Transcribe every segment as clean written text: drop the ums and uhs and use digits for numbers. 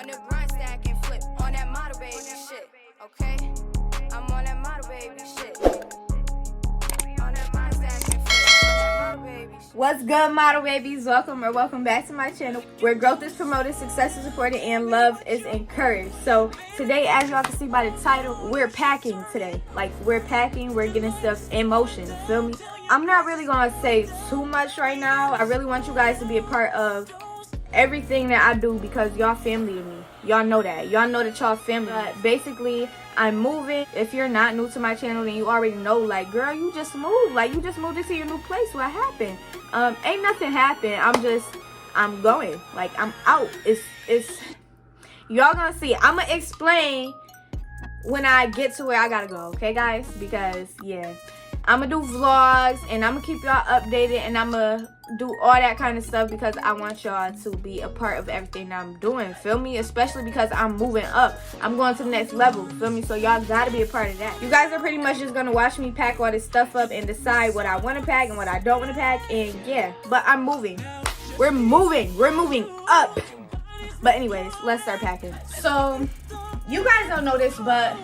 on the grind, stack and flip on that model baby shit. Okay, I'm on that model baby shit. On that grind, stack and flip on that model baby shit. What's good, model babies? Welcome back to my channel, where growth is promoted, success is supported, and love is encouraged. So today, as y'all can see by the title, we're packing today. Like, we're packing, we're getting stuff in motion. Feel me? I'm not really gonna say too much right now. I really want you guys to be a part of everything that I do because y'all family to me. Y'all know that. Y'all know that y'all family. But basically, I'm moving. If you're not new to my channel, then you already know, like, girl, you just moved. Like, you just moved into your new place. What happened? Ain't nothing happened. I'm going. Like, I'm out. It's y'all gonna see. I'm gonna explain when I get to where I gotta go, okay, guys? Because, yeah, I'm gonna do vlogs, and I'm gonna keep y'all updated, and I'm gonna do all that kind of stuff because I want y'all to be a part of everything that I'm doing, feel me? Especially because I'm moving up. I'm going to the next level, feel me? So y'all gotta be a part of that. You guys are pretty much just gonna watch me pack all this stuff up and decide what I want to pack and what I don't want to pack, and yeah, but I'm moving. We're moving up. But anyways, let's start packing. So you guys don't know this, but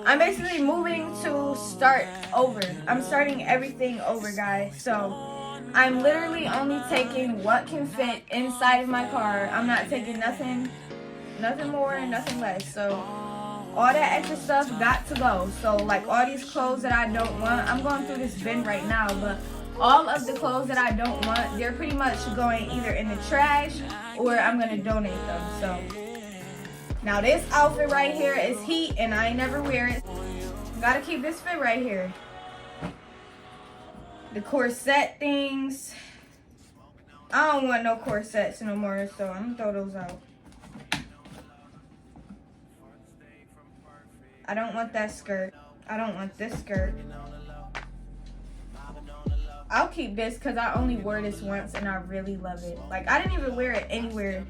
I'm basically moving to start over. I'm starting everything over, guys. So I'm literally only taking what can fit inside of my car. I'm not taking nothing more and nothing less. So all that extra stuff got to go. So like all these clothes that I don't want, I'm going through this bin right now, but all of the clothes that I don't want, they're pretty much going either in the trash or I'm gonna donate them. So now this outfit right here is heat and I ain't never wear it. Gotta keep this fit right here. The corset things, I don't want no corsets no more, so I'm gonna throw those out. I don't want that skirt. I don't want this skirt. I'll keep this because I only wore this once and I really love it. Like, I didn't even wear it anywhere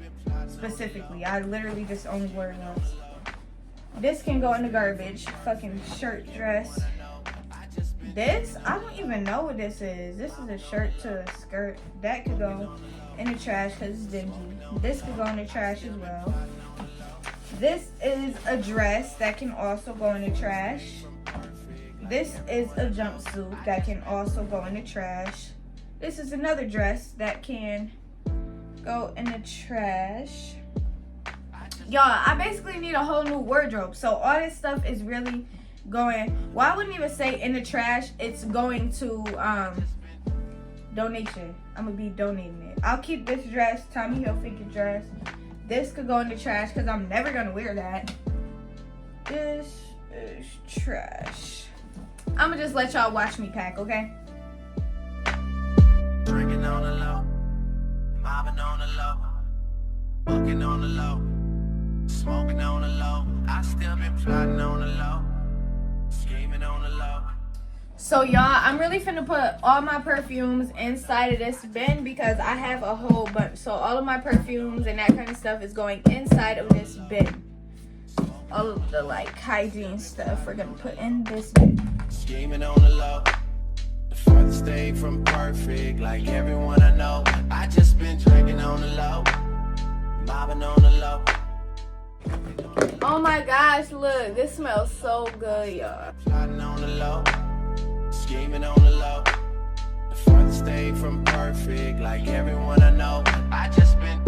specifically. I literally just only wore it once. This can go in the garbage. Fucking shirt, dress. This, I don't even know what this is. This is a shirt to a skirt. That could go in the trash because it's dingy. This could go in the trash as well. This is a dress that can also go in the trash. This is a jumpsuit that can also go in the trash. This is another dress that can go in the trash. Y'all, I basically need a whole new wardrobe. So all this stuff is really going, well, I wouldn't even say in the trash. It's going to donation. I'm gonna be donating it. I'll keep this dress, Tommy Hilfiger dress. This could go in the trash because I'm never gonna wear that. This is trash. I'm gonna just let y'all watch me pack, okay? Drinking on the low, mobbing on the low, booking on the low, smoking on the low. I still been plotting on the low, scheming on the low. So y'all, I'm really finna put all my perfumes inside of this bin because I have a whole bunch. So all of my perfumes and that kind of stuff is going inside of this bin. All of the like hygiene stuff we're gonna put in this bin. Scheming on the low, the furthest thing from perfect, like everyone I know. I just been drinking on the low, mobbing on the low. Oh my gosh, look, this smells so good, y'all. Plotting on the low, scheming on the low, the furthest thing from perfect, like everyone I know. I just been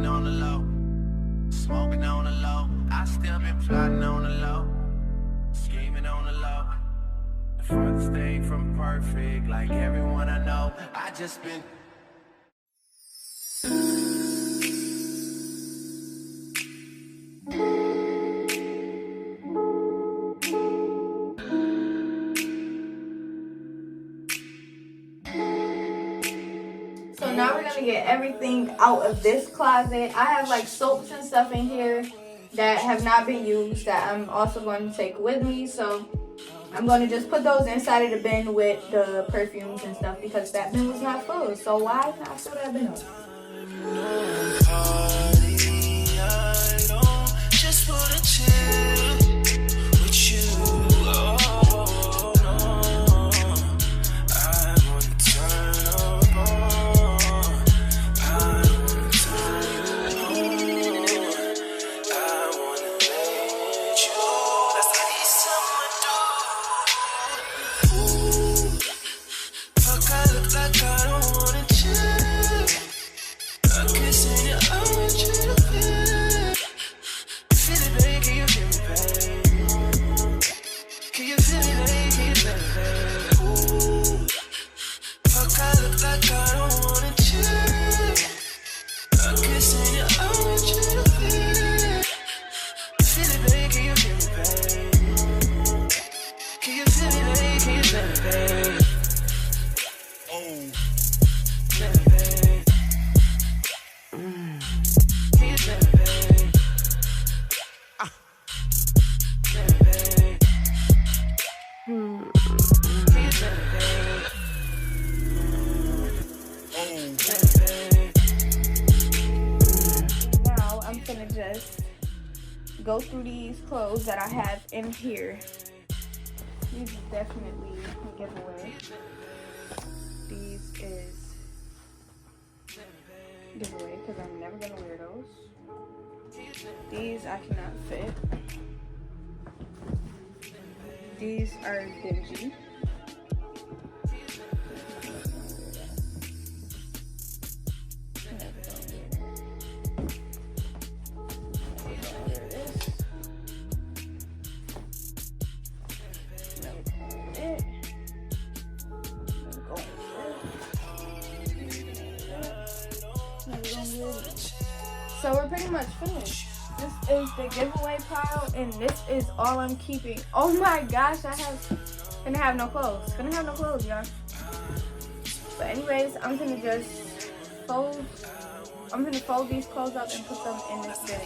on the low, smoking on the low. I still been plotting on the low, scheming on the low. The furthest thing from perfect, like everyone I know. I just been. now we're gonna get everything out of this closet. I have like soaps and stuff in here that have not been used that I'm also going to take with me. So I'm going to just put those inside of the bin with the perfumes and stuff because that bin was not full. So why not fill that bin up? Now I'm gonna just go through these clothes that I have in here. These is definitely a giveaway. These is giveaway because I'm never gonna wear those. These I cannot fit. These are dingy. So we're pretty much finished. This is the giveaway pile, and this is all I'm keeping. Oh my gosh, gonna have no clothes. Gonna have no clothes, y'all. But anyways, I'm gonna fold these clothes up and put them in this bin.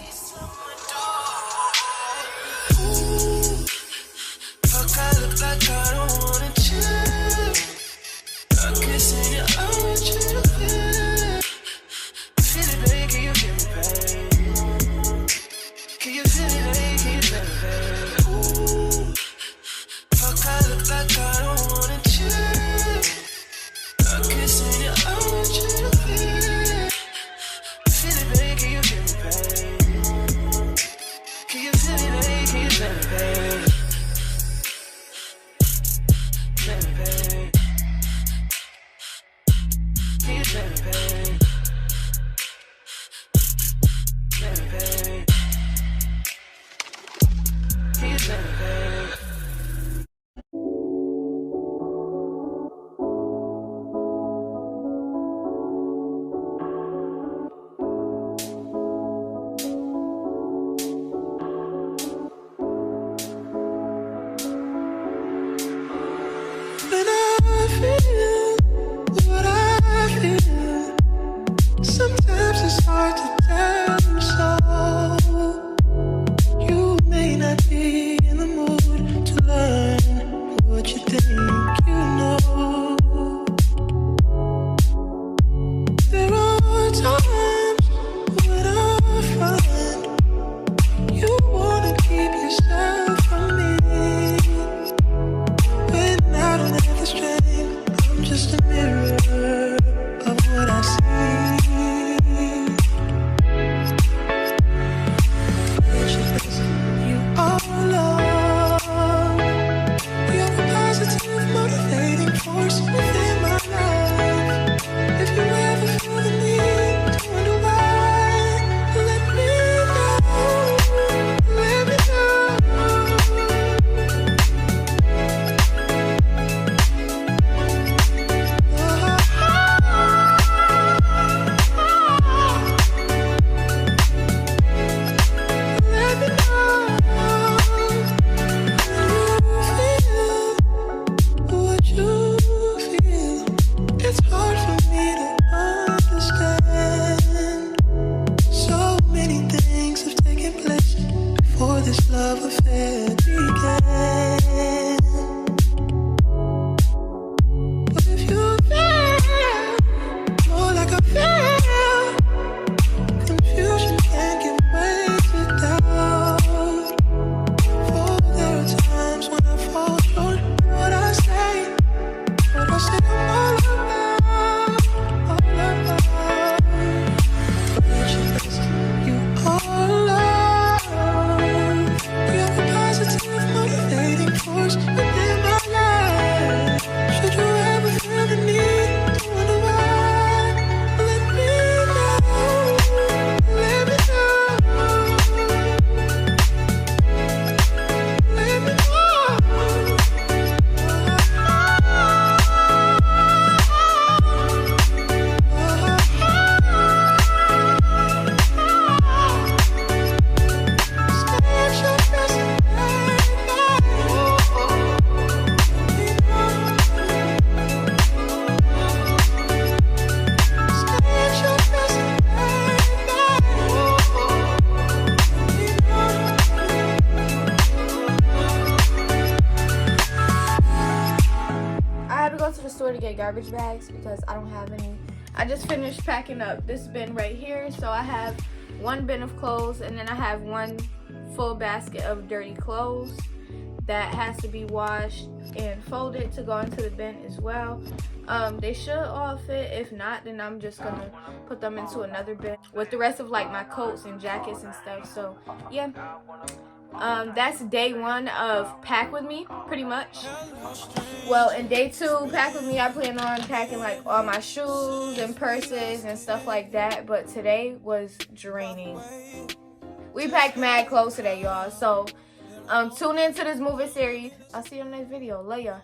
going to the store to get garbage bags because I don't have any. I just finished packing up this bin right here. So I have one bin of clothes, and then I have one full basket of dirty clothes that has to be washed and folded to go into the bin as well. They should all fit. If not, then I'm just gonna put them into another bin with the rest of like my coats and jackets and stuff. So yeah, that's day 1 of pack with me, pretty much. Well, in day 2 pack with me, I plan on packing like all my shoes and purses and stuff like that, but today was draining. We packed mad clothes today, y'all. So tune into this movie series. I'll see you in the next video. Love ya.